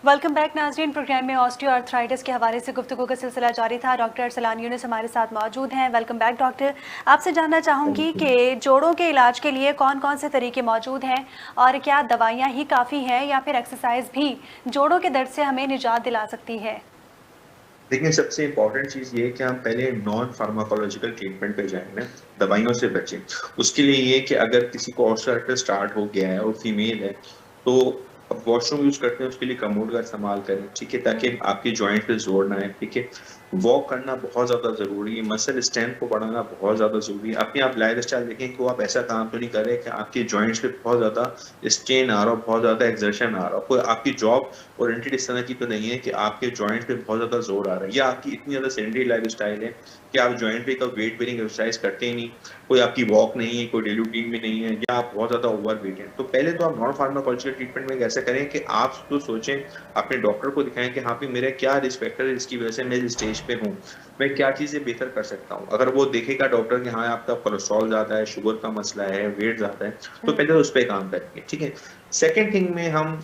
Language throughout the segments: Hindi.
वेलकम बैक नाज़रीन। प्रोग्राम में ऑस्टियोआर्थराइटिस के हवाले से गुफ्तगू का सिलसिला जारी था। डॉक्टर अरसलान यूनुस हमारे साथ मौजूद हैं। Welcome back doctor. आपसे जानना चाहूँगी कि जोड़ों के इलाज के लिए कौन कौन से तरीके मौजूद हैं और क्या दवाइयाँ ही काफ़ी हैं या फिर एक्सरसाइज भी जोड़ों के दर्द से हमें निजात दिला सकती है? देखिए, सबसे इम्पोर्टेंट चीज़ ये है कि हम पहले नॉन फार्माकोलॉजिकल ट्रीटमेंट पे जाएँ ना, दवाइयों से बचें। उसके लिए ये कि अगर किसी को ऑस्टियोआर्थराइटिस स्टार्ट हो गया है और फीमेल है, तो अब वॉशरूम यूज़ करते हैं, उसके लिए कमोड का इस्तेमाल करें, ठीक है? ताकि आपकी जॉइंट पे ज़ोर ना आए, ठीक है? वॉक करना बहुत ज़्यादा ज़रूरी है, मसल स्ट्रेंथ को बढ़ाना बहुत ज़्यादा ज़रूरी है। अपनी आप लाइफ़स्टाइल देखें कि वो आप ऐसा काम तो नहीं कर रहे कि आपकी जॉइंट्स पे बहुत ज़्यादा स्ट्रेन आ रहा हो, बहुत ज़्यादा एक्सर्शन आ रहा हो। कोई आपकी जॉब ओरिएंटेड इस तरह की तो नहीं है कि आपके जॉइंट पे बहुत ज़्यादा ज़ोर आ रहा है या आपकी इतनी ज़्यादा सेडेंटरी लाइफ़स्टाइल है कि आप जॉइंट पे का वेट बेयरिंग एक्सरसाइज करते ही नहीं, कोई आपकी वॉक नहीं है, कोई डेली रूटीन में नहीं है या आप बहुत ज़्यादा ओवरवेट हैं। तो पहले तो आप नॉन फार्माकोलॉजिकल ट्रीटमेंट में कैसे करें कि आप तो सोचें, अपने डॉक्टर को दिखाएँ कि हाँ भाई, मेरा क्या रिस्क फैक्टर है जिसकी वजह से मैं इस स्टेज पे हूँ, मैं क्या चीज़ें बेहतर कर सकता हूँ। अगर वो देखेगा डॉक्टर कि हाँ, आपका कोलेस्ट्रॉल ज़्यादा है, शुगर का मसला है, वेट ज़्यादा है, तो हुँ। पहले उस पे काम करेंगे, ठीक है? सेकंड थिंग में हम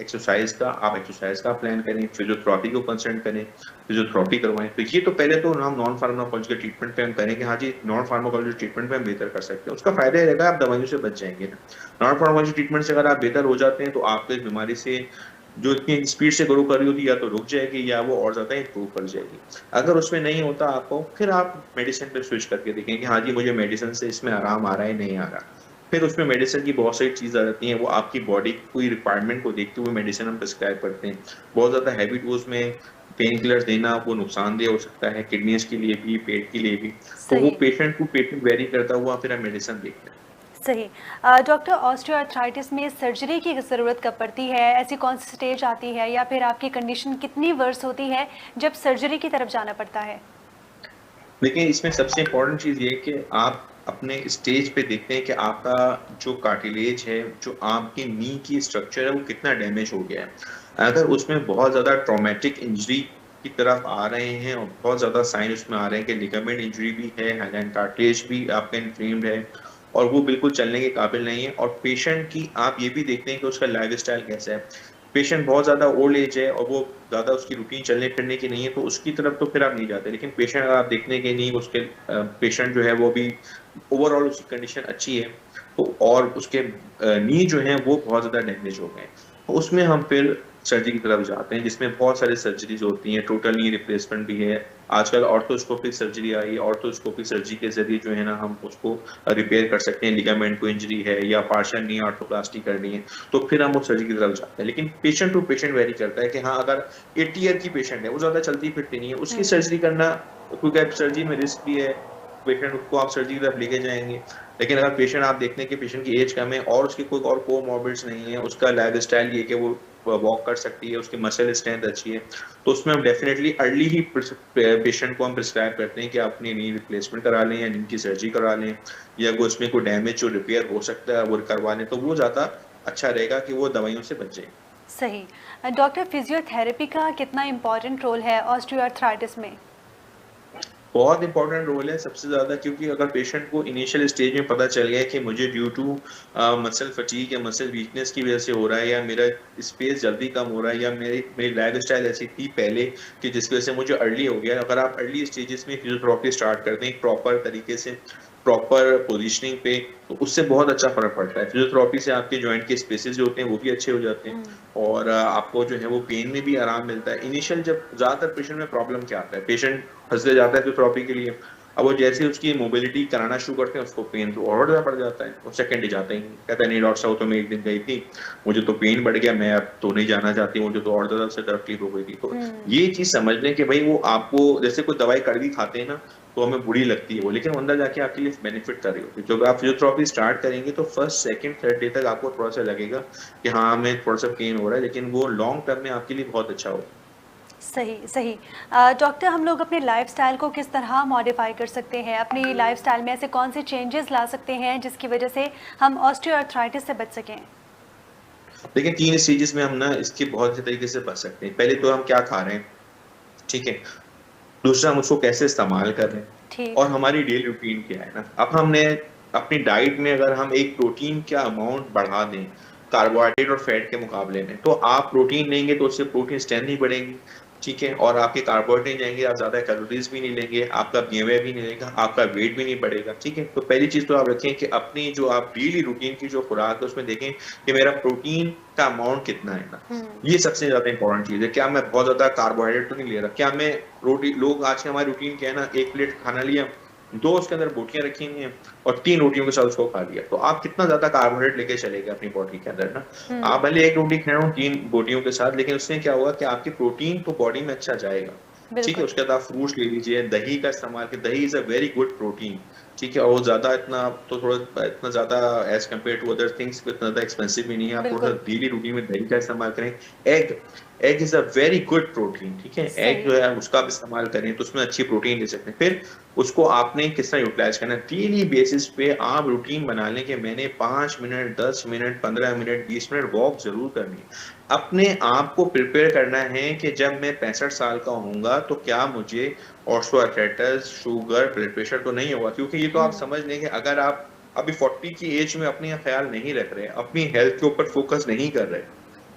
एक्सरसाइज का प्लान करें, फिजियोथेरेपी को कंसल्ट करें, फिजियोथेरेपी करवाएँ। तो ये तो पहले तो हम नॉन फार्माकोलॉजिकल ट्रीटमेंट पे हम करें कि हाँ जी, नॉन फार्माकोलॉजिकल ट्रीटमेंट पे हम बेहतर कर सकते हैं। उसका फ़ायदा ये रहेगा, आप दवाइयों से बच जाएँगे ना। नॉन फार्माकोलॉजिकल ट्रीटमेंट से अगर आप बेहतर हो जाते हैं, तो आपको इस बीमारी से जो इतनी स्पीड से ग्रो कर रही होती है, या तो रुक जाएगी या वो और ज़्यादा इम्प्रूव कर जाएगी। अगर उसमें नहीं होता आपको, फिर आप मेडिसिन पे स्विच करके देखें कि हाँ जी, मुझे मेडिसिन से इसमें आराम आ रहा है, नहीं आ रहा। फिर उसमें मेडिसिन की बहुत सारी चीज़ आ जाती हैं, वो आपकी बॉडी की रिक्वायरमेंट को देखते हुए मेडिसिन हम प्रिस्क्राइब करते हैं। बहुत ज़्यादा हेवी डोज़ में पेन किलर्स देना वो नुकसानदेह हो सकता है, किडनीज़ के लिए भी, पेट के लिए भी। तो वो सही। पेशेंट टू पेशेंट वेरी करता हुआ फिर हम मेडिसिन देखते हैं। सही। डॉक्टर, ऑस्टियोआर्थराइटिस में सर्जरी की ज़रूरत कब पड़ती है? ऐसी कौन सी स्टेज आती है या फिर आपकी कंडीशन कितनी वर्स होती है जब सर्जरी की तरफ जाना पड़ता है? देखिए, इसमें सबसे इम्पोर्टेंट चीज़ ये है कि आप अपने स्टेज पे देखते हैं कि आपका जो कार्टिलेज है, जो आपकी नी की स्ट्रक्चर है, वो कितना डैमेज हो गया है। अगर उसमें बहुत ज़्यादा ट्रॉमेटिक इंजरी की तरफ आ रहे हैं और बहुत ज़्यादा साइन उसमें आ रहे हैं कि लिगामेंट इंजरी भी है, हाइलैंड कार्टिलेज भी आपका इन्फ्लेम्ड है और वो बिल्कुल चलने के काबिल नहीं है, और पेशेंट की आप ये भी देखते हैं कि उसका लाइफ़स्टाइल कैसा है। पेशेंट बहुत ज़्यादा ओल्ड एज है और वो ज़्यादा उसकी रूटीन चलने-फिरने की नहीं है, तो उसकी तरफ तो फिर आप नहीं जाते। लेकिन पेशेंट अगर आप देखने के नहीं, उसके पेशेंट जो है वो भी ओवरऑल उसकी कंडीशन अच्छी है, तो और उसके नी जो हैं वो बहुत ज़्यादा डैमेज हो गए हैं। तो उसमें हम फिर सर्जरी की तरफ जाते हैं, जिसमें बहुत सारी सर्जरीज़ होती हैं, टोटल नी रिप्लेसमेंट भी है। आजकल ऑर्थोस्कोपिक सर्जरी आई है, ऑर्थोस्कोपिक सर्जरी के ज़रिए जो है ना, हम उसको रिपेयर कर सकते हैं, लिगामेंट को इंजरी है या पार्शियल नी आर्थोप्लास्टी करनी है, तो फिर हम उस सर्जरी की तरफ जाते हैं। लेकिन पेशेंट टू पेशेंट वेरी करता है कि हाँ, अगर 80 ईयर की पेशेंट है, वो ज़्यादा चलती-फिरती नहीं है, उसकी हुँ। सर्जरी करना, क्योंकि अब सर्जरी में रिस्क भी है, पेशेंट को आप सर्जरी की तरफ लेके जाएँगे। लेकिन अगर पेशेंट आप देखते हैं कि पेशेंट की एज कम है और उसकी कोई और कोमॉर्बिड्स नहीं है, उसका लाइफ़स्टाइल ये है कि वो वॉक कर सकती है, उसकी मसल स्ट्रेंथ अच्छी है, तो उसमें हम डेफिनिटली अर्ली ही पेशेंट को हम प्रिस्क्राइब करते हैं कि आप अपनी नी रिप्लेसमेंट करा लें या नी की सर्जरी करा लें, या वो उसमें कोई डैमेज जो रिपेयर हो सकता है वो करवा लें, तो वो ज़्यादा अच्छा रहेगा कि वो दवाइयों से बच जाएँ। सही। डॉक्टर, फिजियोथेरेपी का कितना इम्पोर्टेंट रोल है ऑस्टियोआर्थराइटिस में? बहुत इम्पोर्टेंट रोल है सबसे ज़्यादा, क्योंकि अगर पेशेंट को इनिशियल स्टेज में पता चल गया है कि मुझे ड्यू टू मसल फटीग या मसल वीकनेस की वजह से हो रहा है, या मेरा स्पेस जल्दी कम हो रहा है, या मेरी मेरी लाइफ़स्टाइल ऐसी थी पहले कि जिसकी वजह से मुझे अर्ली हो गया है। अगर आप अर्ली स्टेजेस में फिजियोथेरेपी स्टार्ट कर दें प्रॉपर तरीके से, प्रॉपर पोज़ीशनिंग पे, तो उससे बहुत अच्छा फ़र्क पड़ता है। फिजियोथेरेपी से आपके जॉइंट के स्पेसेस जो होते हैं वो भी अच्छे हो जाते हैं, हुँ। और आपको जो है वो पेन में भी आराम मिलता है। इनिशियल जब ज़्यादातर पेशेंट में प्रॉब्लम क्या आता है, पेशेंट फँस जाता है फिजियोथेरेपी के लिए। अब वो जैसे ही उसकी मोबिलिटी कराना शुरू करते हैं, उसको पेन तो और ज़्यादा बढ़ जाता है, वो सेकंड डे जाता ही नहीं। कहता है नहीं डॉक्टर साहब, वो तो मैं एक दिन गई थी, मुझे तो पेन बढ़ गया, मैं अब तो नहीं जाना चाहती, मुझे तो और ज़्यादा उससे तकलीफ हो गई थी। तो हुँ। ये चीज़ समझ लें कि भई वो आपको जैसे कोई दवाई कड़वी खाते हैं ना, तो हमें बुरी लगती है वो, लेकिन वो अंदर जाके आपके लिए बेनिफिट कर रही होती है। जब आप फिजियोथेरेपी स्टार्ट करेंगे तो फर्स्ट, सेकंड, थर्ड डे तक आपको थोड़ा-सा लगेगा कि हाँ, हमें थोड़ा-सा पेन हो रहा है, लेकिन वो लॉन्ग टर्म में आपके लिए बहुत अच्छा होगा। सही, सही। डॉक्टर, हम लोग अपने लाइफ़स्टाइल को किस तरह मॉडिफ़ाई कर सकते हैं? अपनी लाइफ़स्टाइल में ऐसे कौन से चेंजेस ला सकते हैं जिसकी वजह से हम ऑस्टियोआर्थराइटिस से बच सकें? देखिए, 3 स्टेजेस में हम ना इसके बहुत अच्छे तरीके से बच सकते हैं। पहले तो हम क्या खा रहे हैं, ठीक है? दूसरा, हम उसको कैसे इस्तेमाल कर रहे हैं, ठीक। और हमारी डेली रूटीन क्या है ना। अब हमने अपनी डाइट में अगर हम एक प्रोटीन का अमाउंट बढ़ा दें, कार्बोहाइड्रेट और फैट के मुकाबले में। तो आप प्रोटीन लेंगे तो उससे प्रोटीन स्ट्रेंथ नहीं बढ़ेगी, ठीक है? और आपके कार्बोहाइड्रेट जाएँगे, आप ज़्यादा कैलोरीज़ भी नहीं लेंगे, आपका बीएमआई भी नहीं लेगा, आपका वेट भी नहीं बढ़ेगा, ठीक है? तो पहली चीज़ तो आप रखें कि अपनी जो आप डेली रूटीन की जो खुराक है उसमें देखें कि मेरा प्रोटीन का अमाउंट कितना है ना। ये सबसे ज़्यादा इम्पोर्टेंट चीज़ है। क्या मैं बहुत ज़्यादा कार्बोहाइड्रेट तो नहीं ले रहा? क्या मैं रोटी लोग आज के हमारी रूटीन क्या है ना, 1 प्लेट खाना लिया, 2 उसके अंदर बोटियाँ रखी हुई हैं और 3 रोटियों के साथ उसको खा लिया। तो आप कितना ज़्यादा कार्बोहाइड्रेट लेके चलेंगे अपनी बॉडी के अंदर ना। आप हुँ, भले 1 रोटी खाए हो 3 बोटियों के साथ, लेकिन उससे क्या होगा कि आपकी प्रोटीन तो बॉडी में अच्छा जाएगा, ठीक है? बिल्कुल। उसके बाद आप फ्रूट्स ले लीजिए, दही का इस्तेमाल करें, दही is a very good protein, ठीक है? और वो ज़्यादा इतना तो थोड़ा इतना ज़्यादा as compare to other things इतना ज़्यादा एक्सपेंसिव भी नहीं है। आप थोड़ा-सा बिल्कुल, डेली रूटीन में दही का इस्तेमाल करें। Egg egg is a very good protein, ठीक है? एग सही। जो है उसका आप इस्तेमाल करें तो उसमें अच्छी प्रोटीन ले सकते हैं। फिर उसको आपने किस तरह यूटिलाइज़ करना है, डेली बेसिस पे आप रूटीन बना लें कि मैंने 5 minute, 10 minute, 15 minute, 20 minute walk ज़रूर करनी है। अपने आप को प्रिपेयर करना है कि जब मैं 65 साल का होऊँगा तो क्या मुझे ऑस्टियोआर्थराइटिस, शुगर, ब्लड प्रेशर तो नहीं होगा, क्योंकि ये तो आप हुँ, समझ लें कि अगर आप अभी 40 की एज में अपना ख्याल नहीं रख रहे, अपनी हेल्थ के ऊपर फोकस नहीं कर रहे,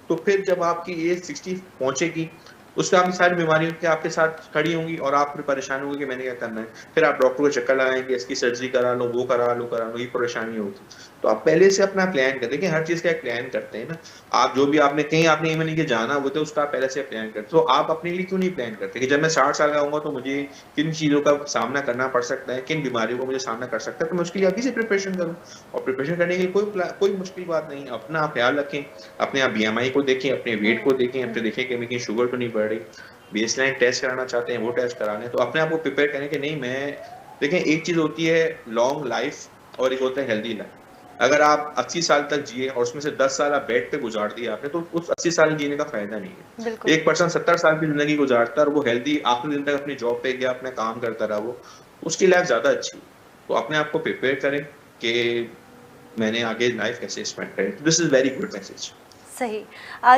तो फिर जब आपकी एज 60 पहुँचेगी, उस टाइम सारी बीमारियों के आपके साथ खड़ी होंगी और आप फिर परेशान होंगे कि मैंने क्या करना है। फिर आप डॉक्टर को चक्कर लगाएँगे, इसकी सर्जरी करा लो, वो करा लो, ये परेशानी होगी। तो आप पहले से अपना प्लान करें। देखिए हर चीज़ का एक प्लान करते हैं ना, आप जो भी आपने कहीं आपने ये नहीं कि जाना वो तो उसका आप पहले से प्लान करते हो। तो आप अपने लिए क्यों नहीं प्लान करते कि जब मैं 60 साल का होऊँगा तो मुझे किन चीज़ों का सामना करना पड़ सकता है, किन बीमारियों का मुझे सामना कर सकता है, तो मैं उसके लिए अभी से प्रिपरेशन करूँ। और प्रिपरेशन करने के लिए कोई मुश्किल बात नहीं है। अपना आप ख्याल रखें, अपने आप बीएमआई को देखें, अपने वेट को हुँ, देखें, अपने हुँ। देखें कि मेरी शुगर तो नहीं बढ़ रही। बेसलाइन टेस्ट कराना चाहते हैं, वो टेस्ट करा लें। तो अपने आप को प्रिपेयर करें कि नहीं मैं देखें एक चीज़ होती है लॉन्ग लाइफ और एक होता है हेल्दी लाइफ। अगर आप 80 साल तक जिए और उसमें से 10 साल आप बेड पे गुज़ार दिए आपने, तो उस 80 साल जीने का फ़ायदा नहीं है। बिल्कुल, एक पर्सन 70 साल की ज़िंदगी गुज़ारता है और वो हेल्दी आखिरी दिन तक अपनी जॉब पे गया, अपना काम करता रहा वो, उसकी लाइफ ज़्यादा अच्छी है। तो अपने आप को प्रिपेयर करें कि मैंने आगे लाइफ कैसे स्पेंड करें। This is very good message. सही।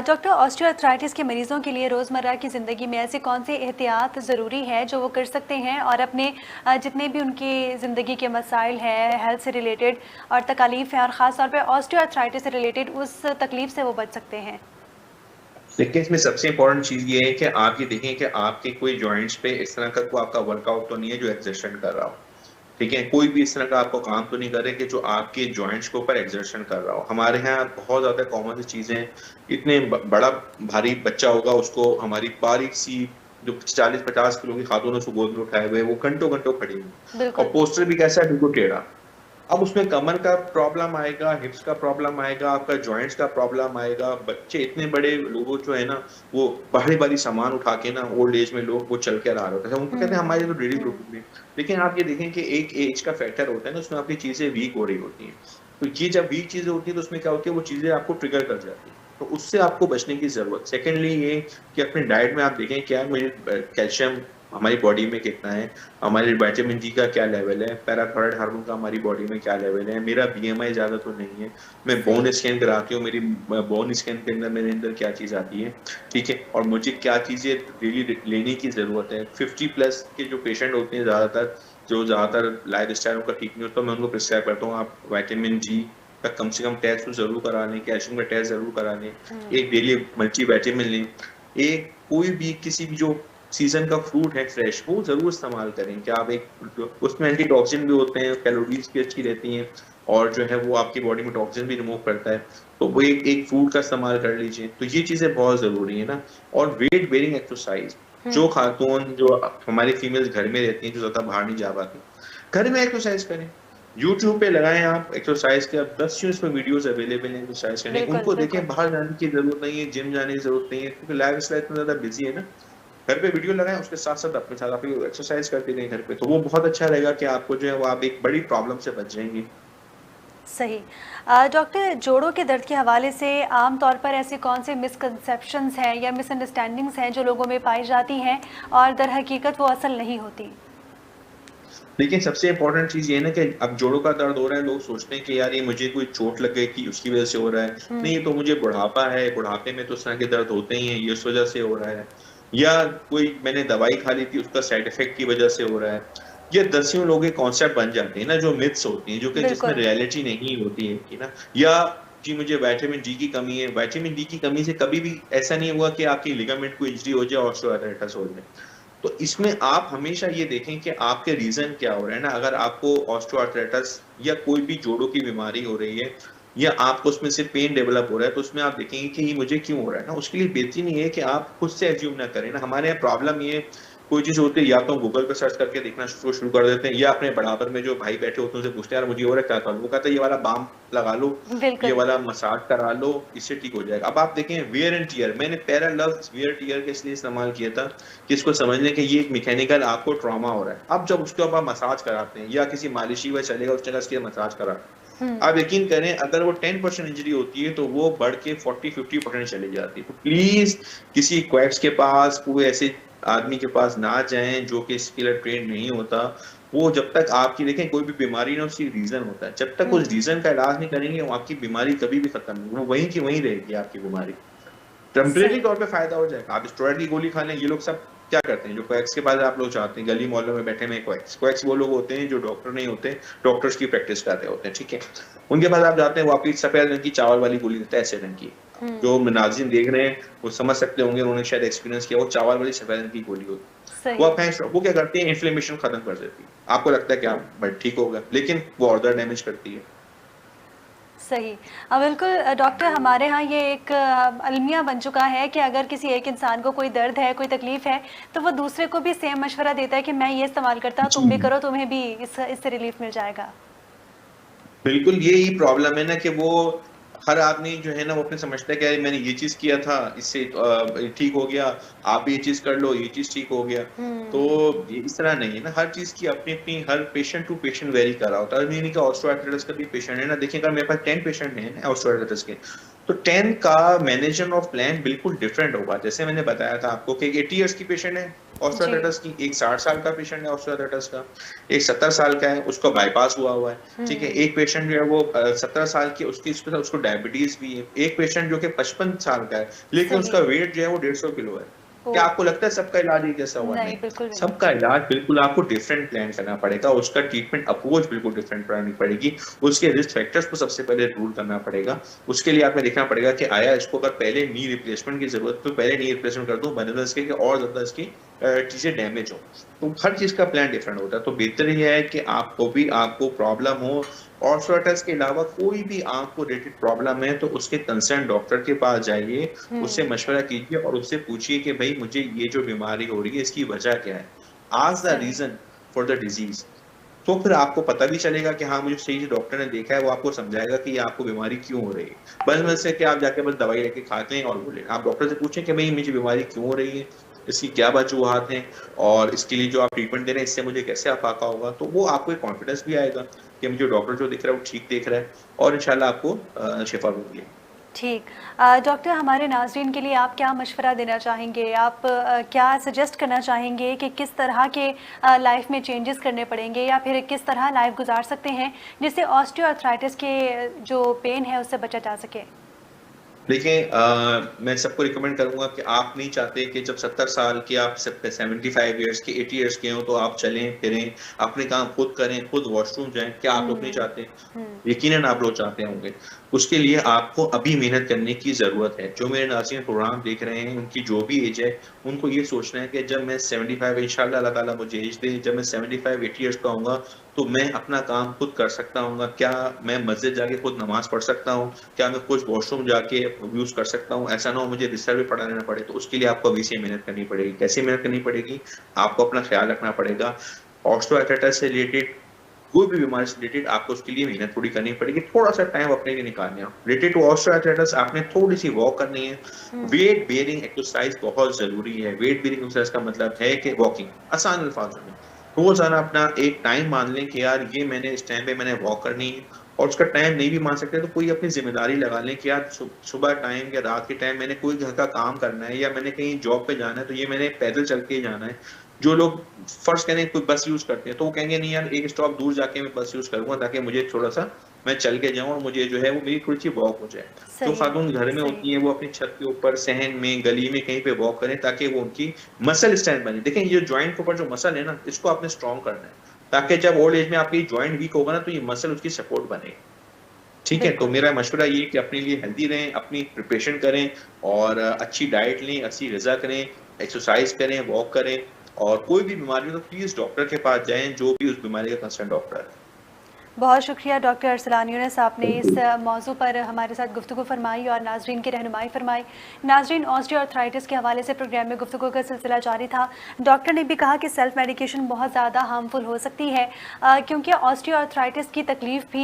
डॉक्टर ऑस्टियोआर्थराइटिस के मरीज़ों के लिए रोज़मर्रा की ज़िंदगी में ऐसे कौन-से एहतियात ज़रूरी है जो वो कर सकते हैं और अपने जितने भी उनकी ज़िंदगी के मसाइल हैं, हेल्थ से रिलेटेड और तकालीफ हैं और ख़ास तौर पे ऑस्टियोआर्थराइटिस से रिलेटेड उस तकलीफ से वो बच सकते हैं? देखिए, इसमें सबसे इम्पोर्टेंट चीज़ ये है कि आप ये देखें कि आपके कोई जॉइंट्स पे इस तरह का कोई आपका वर्कआउट तो नहीं है जो एक्सर्शन कर रहा हो, ठीक है? कोई भी इस तरह का आपको काम तो नहीं कर रहे कि जो आपके जॉइंट्स के ऊपर एक्सर्शन कर रहा हो। हमारे यहाँ बहुत ज़्यादा कॉमन सी चीज़ें हैं, इतने ब बड़ा भारी बच्चा होगा उसको हमारी बारीक-सी जो 40-50 किलो की खातून उसको गोद में उठाए हुए, वो घंटों-घंटों खड़ी हुई और बिल्कुल, पोस्चर भी कैसा है बिल्कुल टेढ़ा। अब उसमें कमर का प्रॉब्लम आएगा, हिप्स का प्रॉब्लम आएगा, आपका जॉइंट्स का प्रॉब्लम आएगा। बच्चे इतने बड़े लोगों जो है ना, वो भारी-भारी सामान उठा के ना ओल्ड एज में लोग वो चल के आ रहे होते हैं। उनको कहते हैं हमारी हुँ, तो डेली हुँ, रूटीन में। लेकिन आप ये देखें कि एक एज का फैक्टर होता है ना, उसमें आपकी चीज़ें वीक हो रही होती हैं। तो ये जब वीक चीज़ें होती हैं तो उसमें क्या होती है वो चीज़ें आपको ट्रिगर कर जाती हैं। तो उससे आपको बचने की ज़रूरत। सेकंडली ये कि अपनी डाइट में आप देखें क्या मुझे कैल्शियम हमारी बॉडी में कितना है, हमारे विटामिन डी का क्या लेवल है, पैराथायरॉइड हार्मोन का हमारी बॉडी में क्या लेवल है, मेरा बीएमआई ज़्यादा तो नहीं है, मैं बोन सही। स्कैन कराती हूँ, मेरी बोन स्कैन के अंदर मेरे अंदर क्या चीज़ आती है, ठीक है? और मुझे क्या चीज़ें डेली लेने की ज़रूरत है। 50 प्लस के जो पेशेंट होते हैं ज़्यादातर, जो ज़्यादातर लाइफ़स्टाइल उनका ठीक नहीं होता, मैं उनको प्रिस्क्राइब करता हूँ, आप विटामिन जी का कम से कम टेस्ट तो ज़रूर करा लें, कैल्शियम का टेस्ट ज़रूर करा लें, हुँ, एक डेली मल्टीविटामिन लें, एक कोई भी किसी भी जो सीज़न का फ्रूट है फ्रेश, वो ज़रूर इस्तेमाल करें कि आप एक उसमें एंटीटॉक्सिन भी होते हैं, कैलोरीज़ भी अच्छी रहती हैं और जो है वो आपकी बॉडी में टॉक्सिन भी रिमूव करता है। तो वो एक एक फ्रूट का इस्तेमाल कर लीजिए। तो ये चीज़ें बहुत ज़रूरी है ना। और वेट बेयरिंग एक्सरसाइज़, जो हुँ, खातून जो हमारी फीमेल्स घर में रहती हैं, जो ज़्यादा बाहर नहीं जा पाती, घर में एक्सरसाइज़ करें। यूट्यूब पे लगाएँ आप एक्सरसाइज़ के, अब 10 इसमें वीडियोज़ अवेलेबल हैं एक्सरसाइज़ करने की, बिल्कुल, उनको देखें, बिल्कुल। बाहर जाने की ज़रूरत नहीं है, जिम जाने की ज़रूरत नहीं है, क्योंकि लाइफ़स्टाइल इतना ज़्यादा बिज़ी है ना। घर पे वीडियो लगाएँ, उसके साथ-साथ अपने साथ आप एक्सरसाइज़ करते रहें घर पे, तो वो बहुत अच्छा रहेगा कि आपको जो है वो आप एक बड़ी प्रॉब्लम से बच जाएँगी। सही। डॉक्टर जोड़ों के दर्द के हवाले से आम तौर पर ऐसे कौन से मिसकंसेप्शंस हैं या मिसअंडरस्टैंडिंग्स हैं जो लोगों में पाई जाती हैं और दर हकीकत वो असल नहीं होती? लेकिन सबसे इम्पोर्टेंट चीज़ ये है ना कि अब जोड़ों का दर्द हो रहा है, लोग सोचते हैं कि यार ये मुझे कोई चोट लग गई थी, उसकी वज़ह से हो रहा है। नहीं, ये हुँ, तो मुझे बुढ़ापा है, बुढ़ापे में तो इस तरह के दर्द होते ही हैं, ये उस वज़ह से हो रहा है। या कोई मैंने दवाई खा ली थी, उसका साइड इफ़ेक्ट की वज़ह से हो रहा है। ये दसियों लोग ये कॉन्सेप्ट बन जाते हैं ना, जो मिथ्स होती हैं, जो कि जिसमें बिल्कुल। रियलिटी नहीं होती है कि ना। या जी मुझे विटामिन डी की कमी है। विटामिन डी की कमी से कभी भी ऐसा नहीं हुआ कि आपकी लिगामेंट को इंजरी हो जाए, ऑस्टियोआर्थराइटिस हो जाए। तो इसमें आप हमेशा ये देखें कि आपके रीजन क्या हो रहे हैं ना। अगर आपको ऑस्टियोआर्थराइटिस या कोई भी जोड़ों की बीमारी हो रही है या आपको उसमें से पेन डेवलप हो रहा है, तो उसमें आप देखेंगे कि ये मुझे क्यों हो रहा है ना। उसके लिए बेहतरीन ये है कि आप खुद से एज्यूम ना करें ना। हमारे यहाँ प्रॉब्लम ये कोई चीज होती है, या तो गूगल पे सर्च करके देखना शुरू कर देते हैं, या अपने बराबर में जो भाई बैठे होते हैं उनसे पूछते हैं, यार मुझे हो रहा है क्या करूं। वो कहता है ये वाला बाम लगा लो, ये बिल्कुल। वाला मसाज करा लो, इससे ठीक हो जाएगा। अब आप देखें वेयर एंड टियर, मैंने पहला लफ्ज वेयर टियर के इसलिए इस्तेमाल किया था कि इसको समझने के ये एक मैकेनिकल आपको ट्रॉमा हो रहा है। अब जब उसके ऊपर मसाज कराते हैं या किसी मालिशी में चलेगा उस जगह उसके मसाज करा, हुँ, आप यकीन करें अगर वो 10% इंजरी होती है तो वो बढ़ के 40-50% चली जाती है। तो प्लीज किसी क्वैक्स के पास, कोई ऐसे आदमी के पास ना जाएं जो कि इसके लिए ट्रेन नहीं होता। वो जब तक आपकी देखें कोई भी बीमारी ना उसकी रीजन होता है, जब तक हुँ, उस रीजन का इलाज नहीं करेंगे वो आपकी बीमारी कभी भी खत्म नहीं, वो वहीं की वहीं रहेगी आपकी बीमारी। टेम्परेरी सही। तौर पे फायदा हो जाएगा, आप स्टेरॉइड की गोली खा लें। ये लोग सब क्या करते हैं, जो क्वैक्स के पास आप लोग जाते हैं, गली मोहल्लों में बैठे में क्वैक्स क्वैक्स वो लोग होते हैं जो डॉक्टर नहीं होते, डॉक्टर्स की प्रैक्टिस कर रहे होते हैं, ठीक है। उनके पास आप जाते हैं, वो आपकी सफेद रंग की चावल वाली गोली देता है, ऐसे रंग की। हुँ, जो नाज़रीन देख रहे हैं वो समझ सकते होंगे, उन्होंने शायद एक्सपीरियंस किया, वो चावल वाली सफेद रंग की गोली होती है। वो सही। आप खाएं, वो क्या करती है, इन्फ्लेमेशन खत्म कर देती है। आपको लगता है कि आप बट ठीक होगा, लेकिन वो और ज्यादा डैमेज करती है। सही। बिल्कुल डॉक्टर हमारे यहाँ ये एक अलमिया बन चुका है कि अगर किसी एक इंसान को कोई दर्द है, कोई तकलीफ़ है, तो वो दूसरे को भी सेम मशवरा देता है कि मैं ये इस्तेमाल करता हूँ, जी तुम भी करो, तुम्हें भी इससे रिलीफ़ मिल जाएगा। बिल्कुल, यही प्रॉब्लम है ना कि वो हर आदमी जो है ना वो अपने समझता है कि अरे मैंने ये चीज़ किया था, इससे ठीक हो गया, आप भी ये चीज़ कर लो, ये चीज़ ठीक हो गया। तो हुँ, ये इस तरह नहीं है ना, हर चीज़ की अपनी-अपनी, हर पेशेंट टू पेशेंट वेरी कर रहा होता है। अब ये नहीं कि ऑस्टियोआर्थराइटिस का भी पेशेंट है ना, देखिए अगर मेरे पास 10 पेशेंट हैं ना ऑस्टियोआर्थराइटिस के, तो 10 का मैनेजमेंट ऑफ प्लान बिल्कुल डिफरेंट होगा। जैसे मैंने बताया था आपको कि एक 80 इयर्स की पेशेंट है जी। ऑस्टियोआर्थराइटिस की, एक 60 साल का पेशेंट है ऑस्टियोआर्थराइटिस का, एक 70 साल का है, उसको बायपास हुआ हुआ है। ठीक है, हुँ, एक पेशेंट जो है वो 17 साल की, उसकी उसको डायबिटीज भी है। एक पेशेंट जो कि 55 साल का है, लेकिन सही। उसका वेट जो है वो 150 किलो है। क्या ओह! आपको लगता है सबका इलाज एक जैसा हुआ? नहीं, नहीं। बिल्कुल भी नहीं। सबका इलाज बिल्कुल आपको डिफरेंट प्लान करना पड़ेगा, उसका ट्रीटमेंट अप्रोच बिल्कुल डिफरेंट करनी पड़ेगी, उसके रिस्क फैक्टर्स को सबसे पहले रूल करना पड़ेगा। उसके लिए आपको देखना पड़ेगा कि आया इसको अगर पहले नी रिप्लेसमेंट की ज़रूरत तो पहले नी रिप्लेसमेंट कर दूँ, बनस्बत इसके कि और ज़्यादा इसकी चीज़ें डैमेज हों। तो हर चीज़ का प्लान डिफरेंट होता है, तो बेहतर ये है कि आपको प्रॉब्लम हो, ऑर्थराइटिस के अलावा कोई भी आँख को रिलेटेड प्रॉब्लम है, तो उसके कंसर्न डॉक्टर के पास जाइए, उससे हुँ, मशवरा कीजिए और उससे पूछिए कि भई मुझे ये जो बीमारी हो रही है इसकी वजह क्या है? आस्क द सही। Reason for the disease. तो फिर आपको पता भी चलेगा कि हाँ, मुझे सही जो डॉक्टर ने देखा है वो आपको समझाएगा कि ये आपको बीमारी क्यों हो रही है। बस से कि आप जाके बस दवाई लेके खाते हैं और बोले। आप डॉक्टर से पूछें कि भई मुझे बीमारी क्यों हो रही है? इसकी क्या वजूहात हैं? और इसके लिए जो आप ट्रीटमेंट दे रहे हैं इससे मुझे कैसे अफ़ाक़ा होगा? तो वो आपको एक कॉन्फिडेंस भी आएगा कि मुझे डॉक्टर जो दिख रहा है वो ठीक देख रहा है और इंशाल्लाह आपको शिफ़ा भी मिलेगी। ठीक। डॉक्टर हमारे नाज़रीन के लिए आप क्या मशवरा देना चाहेंगे? आप क्या सजेस्ट करना चाहेंगे कि किस तरह के लाइफ़ में चेंजेस करने पड़ेंगे या फिर किस तरह लाइफ़ गुज़ार सकते हैं, जिससे ऑस्टियोआर्थराइटिस के जो पेन है उससे बचा जा सके? देखिए मैं सबको रिकमेंड करूँगा कि आप नहीं चाहते कि जब 70 साल के आप सब 75 इयर्स के 80 इयर्स के हों तो आप चलें-फिरें, अपने काम खुद करें, खुद वॉशरूम जाएँ, क्या आप लोग नहीं हुँ, चाहते? हुँ, यकीनन आप लोग चाहते होंगे। उसके लिए आपको अभी मेहनत करने की ज़रूरत है। जो मेरे नाज़रीन प्रोग्राम देख रहे हैं, उनकी जो भी एज है, उनको ये सोचना है कि जब मैं 75 इंशाअल्लाह अल्लाह ताला मुझे एज दे, जब मैं 75-80 इयर्स का होऊँगा, तो मैं अपना काम खुद कर सकता हूँगा। क्या मैं मस्जिद जाके खुद नमाज़ पढ़ सकता हूँ? क्या मैं खुद वॉशरूम जाके यूज़ कर सकता हूँ? ऐसा ना हो मुझे बिस्तर पे पड़ा रहना पड़े, तो उसके लिए आपको अभी से मेहनत करनी पड़ेगी। कैसे मेहनत करनी पड़ेगी? आपको अपना ख़्याल रखना पड़ेगा। ऑस्टियोआर्थराइटिस से रिलेटेड कोई भी बीमारी से रिलेटेड आपको उसके लिए मेहनत थोड़ी करनी पड़ेगी, थोड़ा-सा टाइम अपने लिए निकालना है। रिलेटेड टू ऑस्टियोआर्थराइटिस आपने थोड़ी-सी वॉक करनी है। हुँ, वेट बेयरिंग एक्सरसाइज बहुत ज़रूरी है। वेट बेयरिंग एक्सरसाइज का मतलब है कि वॉकिंग, आसान अल्फाज़ों में। रोज़ाना अपना एक टाइम मान लें कि यार ये मैंने इस टाइम पे मैंने वॉक करनी है और उसका टाइम नहीं भी मान सकते तो कोई अपनी ज़िम्मेदारी लगा लें कि यार सुबह टाइम या रात के टाइम मैंने कोई घर का काम करना है या मैंने कहीं जॉब पे जाना है, तो ये मैंने पैदल चल के ही जाना है। जो लोग फर्ज़ करें कोई बस यूज़ करते हैं, तो वो कहेंगे नहीं यार एक स्टॉप दूर जाके मैं बस यूज़ करूँगा ताकि मुझे थोड़ा-सा मैं चल के जाऊँ और मुझे जो है वो मेरी थोड़ी-सी वॉक हो जाए। जो सही, ख़ातून घर में सही। होती हैं वो अपनी छत के ऊपर, सहन में, गली में कहीं पे वॉक करें ताकि वो उनकी मसल स्ट्रेंथ बने। देखें ये जॉइंट के ऊपर जो मसल है ना, इसको आपने स्ट्रॉन्ग करना है, ताकि जब ओल्ड एज में आपकी जॉइंट वीक होगा ना, तो ये मसल उसकी सपोर्ट बनेगी। ठीक है? तो बिल्कुल। मेरा मशवरा ये है कि अपने लिए हेल्दी रहें, अपनी प्रिपरेशन करें और अच्छी डाइट लें, अच्छी ग़िज़ा करें, एक्सरसाइज़ करें, वॉक करें और कोई भी बीमारी हो तो प्लीज़ डॉक्टर के पास जाएँ, जो भी उस बीमारी का कंसर्न डॉक्टर है। बहुत शुक्रिया डॉक्टर अरसलान यूनुस, आपने इस मौजू पर हमारे साथ गुफ्तगू फरमाई और नाजरीन की रहनुमाई फरमाई। नाजरीन, ऑस्टियोआर्थराइटिस के हवाले से प्रोग्राम में गुफ्तगू का सिलसिला जारी था। डॉक्टर ने भी कहा कि सेल्फ मेडिकेशन बहुत ज़्यादा हार्मफुल हो सकती है, क्योंकि ऑस्टियोआर्थराइटिस की तकलीफ भी